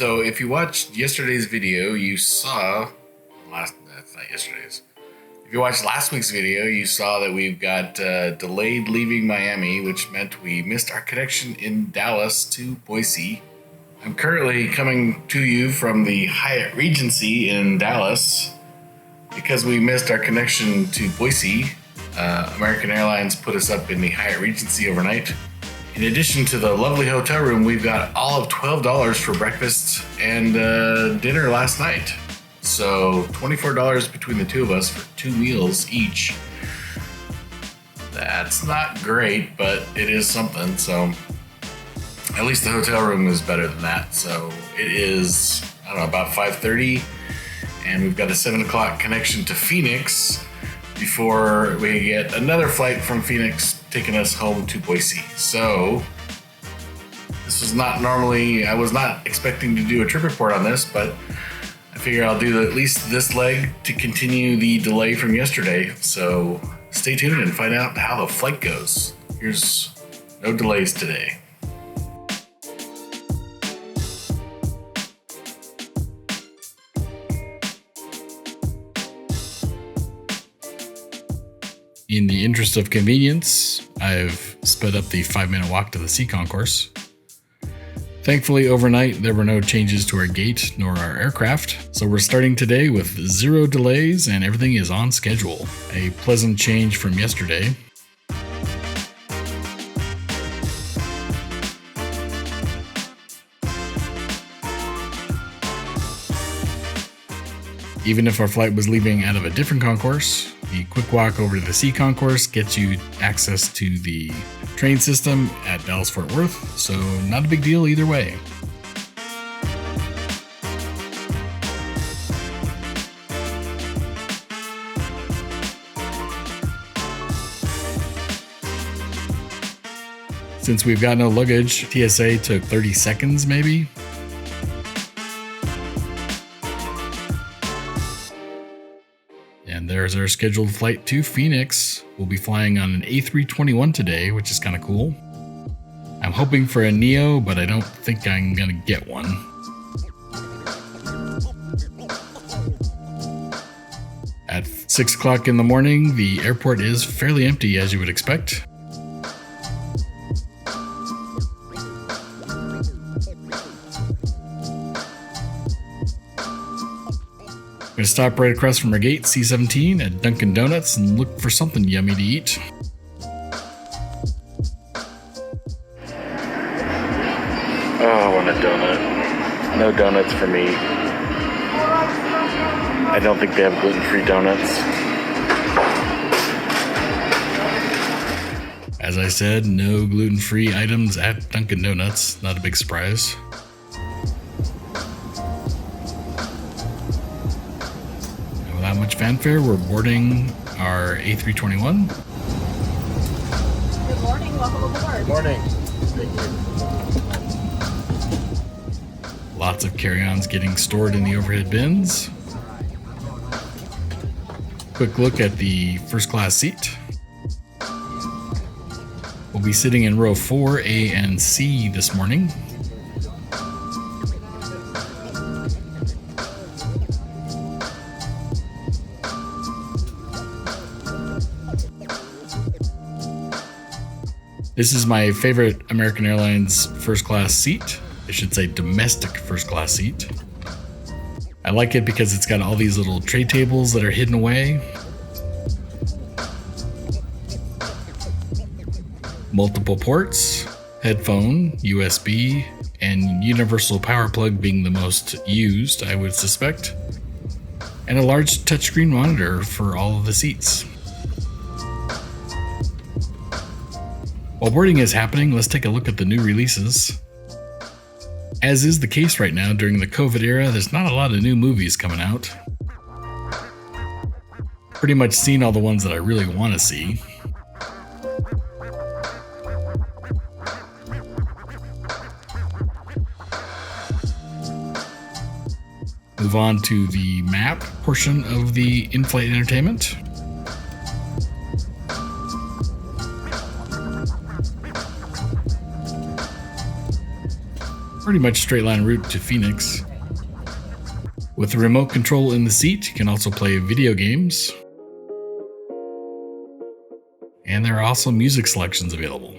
So if you watched yesterday's video, you saw that's not yesterday's. If you watched last week's video, you saw that we've got delayed leaving Miami, which meant we missed our connection in Dallas to Boise. I'm currently coming to you from the Hyatt Regency in Dallas. Because we missed our connection to Boise, American Airlines put us up in the Hyatt Regency overnight. In addition to the lovely hotel room, we've got all of $12 for breakfast and dinner last night. So $24 between the two of us for 2 meals each. That's not great, but it is something. So at least the hotel room is better than that. So it is, I don't know, about 5:30. And we've got a 7 o'clock connection to Phoenix before we get another flight from Phoenix taking us home to Boise. So this was not normally, I was not expecting to do a trip report on this, but I figure I'll do at least this leg to continue the delay from yesterday. So stay tuned and find out how the flight goes. Here's no delays today. In the interest of convenience, I've sped up the 5-minute walk to the sea concourse. Thankfully, overnight, there were no changes to our gate nor our aircraft, so we're starting today with 0 delays and everything is on schedule. A pleasant change from yesterday. Even if our flight was leaving out of a different concourse, the quick walk over to the sea concourse gets you access to the train system at Dallas-Fort Worth, so not a big deal either way. Since we've got no luggage, TSA took 30 seconds maybe. And there's our scheduled flight to Phoenix. We'll be flying on an A321 today, which is kind of cool. I'm hoping for a Neo, but I don't think I'm gonna get one. At 6 o'clock in the morning, the airport is fairly empty, as you would expect. I'm gonna stop right across from our gate, C-17, at Dunkin' Donuts and look for something yummy to eat. Oh, I want a donut. No donuts for me. I don't think they have gluten-free donuts. As I said, no gluten-free items at Dunkin' Donuts. Not a big surprise. Without much fanfare, we're boarding our A321. Good morning, welcome aboard. Good morning. Lots of carry-ons getting stored in the overhead bins. Quick look at the first class seat. We'll be sitting in row 4, A and C this morning. This is my favorite American Airlines first class seat. I should say domestic first class seat. I like it because it's got all these little tray tables that are hidden away. Multiple ports, headphone, USB, and universal power plug being the most used, I would suspect. And a large touchscreen monitor for all of the seats. While boarding is happening, let's take a look at the new releases. As is the case right now during the COVID era, there's not a lot of new movies coming out. Pretty much seen all the ones that I really want to see. Move on to the map portion of the in-flight entertainment. pretty much straight line route to Phoenix. With the remote control in the seat, you can also play video games. And there are also music selections available.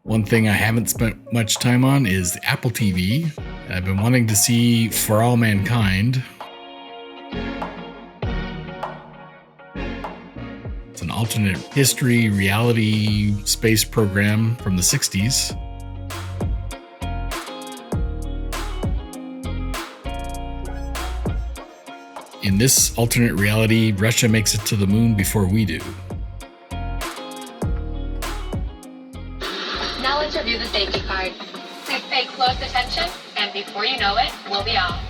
One thing I haven't spent much time on is the Apple TV. I've been wanting to see For All Mankind. It's an alternate history reality space program from the 60s. In this alternate reality, Russia makes it to the moon before we do. Now let's review the safety card. Please pay close attention, and before you know it, we'll be off.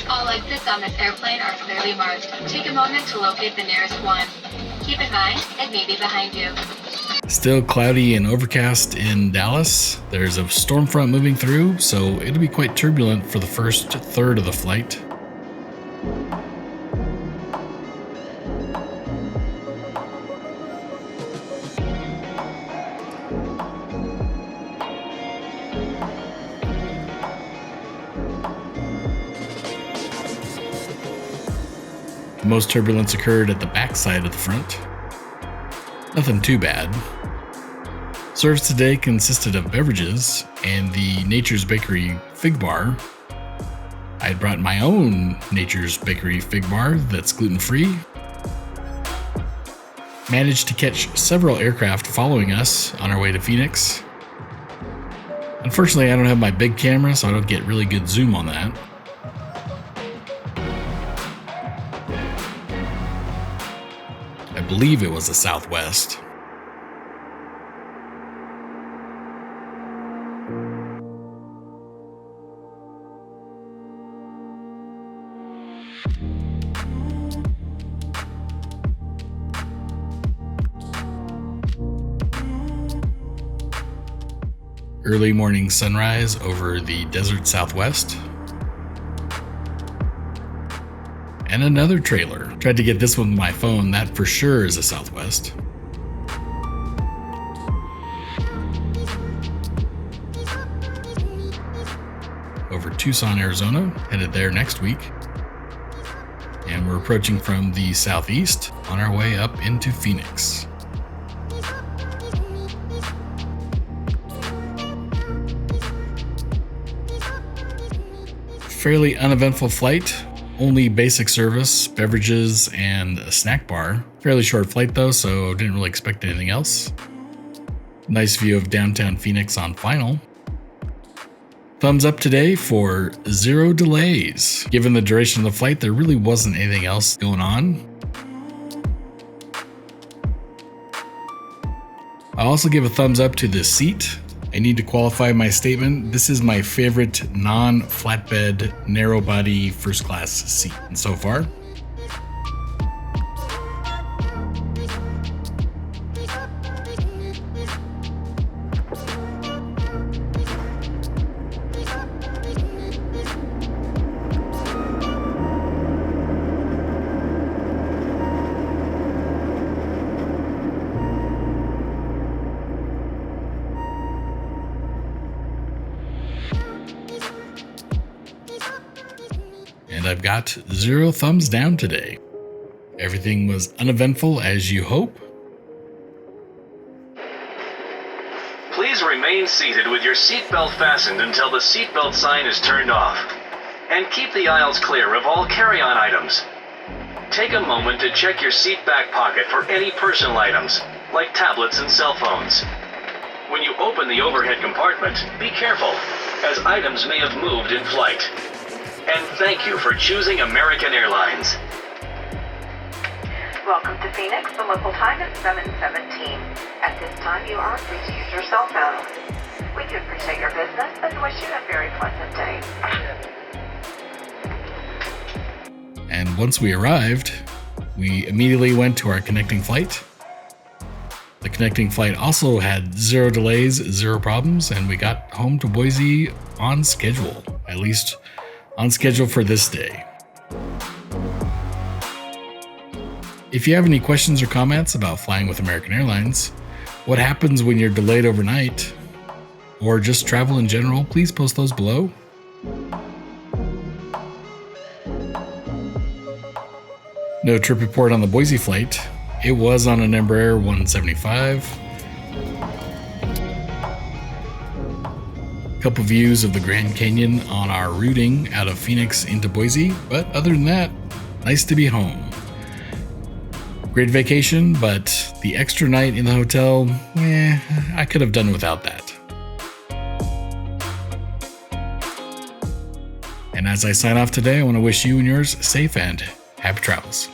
All exits on this airplane are clearly marked. Take a moment to locate the nearest one. Keep in mind, it may be behind you. Still cloudy and overcast in Dallas. There's a storm front moving through, so it'll be quite turbulent for the first third of the flight. The most turbulence occurred at the back side of the front. Nothing too bad. Service today consisted of beverages and the Nature's Bakery Fig Bar. I had brought my own Nature's Bakery Fig Bar that's gluten-free. Managed to catch several aircraft following us on our way to Phoenix. Unfortunately, I don't have my big camera, so I don't get really good zoom on that. I believe it was a Southwest. Early morning sunrise over the desert Southwest. And another trailer. Tried to get this one with my phone. That for sure is a Southwest. Over Tucson, Arizona. Headed there next week. And we're approaching from the southeast on our way up into Phoenix. Fairly uneventful flight. Only basic service, beverages, and a snack bar. Fairly short flight though, so didn't really expect anything else. Nice view of downtown Phoenix on final. Thumbs up today for 0 delays. Given the duration of the flight, there really wasn't anything else going on. I'll also give a thumbs up to the seat. I need to qualify my statement. This is my favorite non-flatbed, narrow-body, first-class seat so far. And I've got 0 thumbs down today. Everything was uneventful as you hope. Please remain seated with your seatbelt fastened until the seatbelt sign is turned off. And keep the aisles clear of all carry-on items. Take a moment to check your seat back pocket for any personal items, like tablets and cell phones. When you open the overhead compartment, be careful, as items may have moved in flight. And thank you for choosing American Airlines. Welcome to Phoenix. The local time is 7:17. At this time, you are free to use your cell phone. We do appreciate your business and wish you a very pleasant day. And once we arrived, we immediately went to our connecting flight. The connecting flight also had 0 delays, 0 problems, and we got home to Boise on schedule. At least on schedule for this day. If you have any questions or comments about flying with American Airlines, what happens when you're delayed overnight, or just travel in general, please post those below. No trip report on the Boise flight. It was on an Embraer 175. Couple views of the Grand Canyon on our routing out of Phoenix into Boise, but other than that, nice to be home. Great vacation, but the extra night in the hotel, I could have done without that. And as I sign off today, I want to wish you and yours safe and happy travels.